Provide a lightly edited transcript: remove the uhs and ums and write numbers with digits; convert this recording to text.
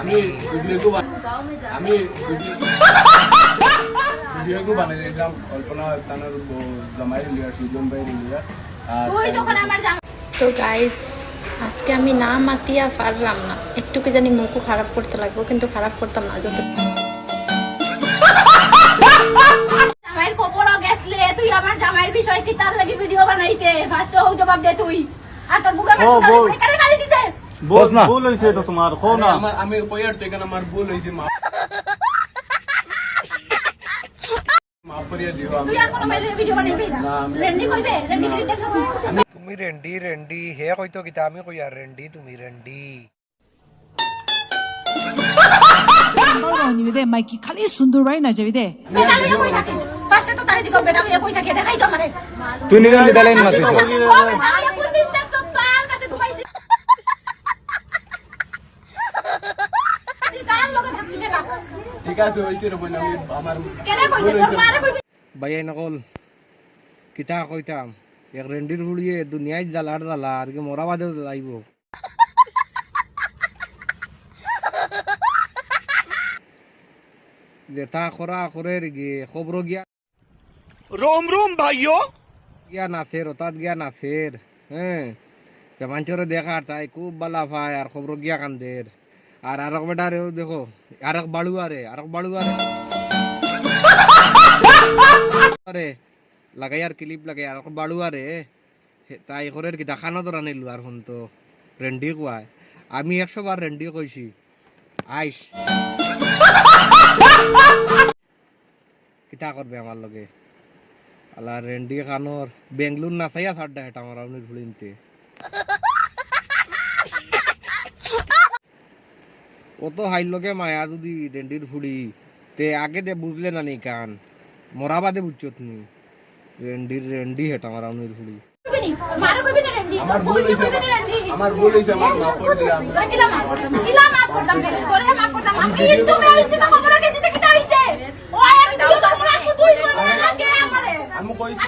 আমি আমি ভিডিও को বানাই দিলাম কল্পনা তানার জামাই লিয়া সুজন ভাই লিয়া তো গাইস আজকে আমি না মাতিয়া পারলাম না, একটু কি জানি মুখও খারাপ করতে লাগবো, কিন্তু খারাপ করতাম না যত জামাইয়ের কোপড়া গেছলে তুই আমার জামাইয়ের বিষয় কি তার লাগি ভিডিও বানাইতে ফার্স্ট হোক জবাব দে তুই। আর তোর বুকে মেসেজ করে কেন গালি দিছে? বস না ভুল হইছে তো তোমার কো না আমি কইয়ার তো এখানে আমার ভুল হইছে মাফ করিয়া দিও। তুই আর কোন মেলে ভিডিও বানাইবি না? রেন্ডি কইবে রেন্ডি কি দেখছ তুই? তুমি রেন্ডি রেন্ডি হে কইতো কিতা আমি কই আর রেন্ডি তুমি রেন্ডি নিবে দে মাইকি খালি সুন্দর রাই না যাবি দে বেটা আমি কই থাকে ফার্স্টে তো তারে জিগো বেটা আমি কই থাকে দেখাই তো আমারে তুই নিদেন দিলেন না তুই আমি কোন দিন দেখছ কার কাছে ঘুমাইছি কার লগে থাকছি দেখা ঠিক আছে হইছে রে বোন আমি আমার কেনে কইতে তোর মারে কইবি ভাই নকল কিতা কইতাম এক রেন্ডির হুড়িয়ে দুনিয়ায় জ্বালার জ্বালা আর কি মরা বাদে যাইব। যেটা খরা করে গে খবর গিয়া रोम रोम भाइयों গিয়া নাচের ওতাত গিয়া নাচের হ্যাঁ যে মানুষের দেখার তাই খুব বালা ভাই আর খবর গিয়া কান্দের আর আরেক বেটারেও দেখো আরেক বাড়ুয়ারে আরে লাগাই আর ক্লিপ লাগাই আর বাড়ুয়ারে তাই করে কি দেখানো তো রানিল আর হন তো রেন্ডি কোয়ায় আমি 100 বার রেন্ডি কইছি আইস কিতা করবে আমার লগে আলা রেন্ডি খানোর বেঙ্গলুর না চাইয়া ছাড়ডা হেটা আমার আপনি ভুলিনতে ও তো হাইল লগে মায়া যদি রেন্ডির ফুড়ি তে আগে দে বুঝলে না নি কান মরাবাদে বুঝছত নি রেন্ডি হেটা আমার আপনি ফুড়ি মারে কইবি না রেন্ডি আমার ভুল হইছে আমার ভুল হইছে আমার মাফ করে দিলাম কিলা মাফ করতাম তোরে মাফ করতাম আমি তুমি হইছে তো খবর গেছি তো কিতা হইছে ও আর তুই তো মরা তুই মরা না কে আমারে আমি কইছি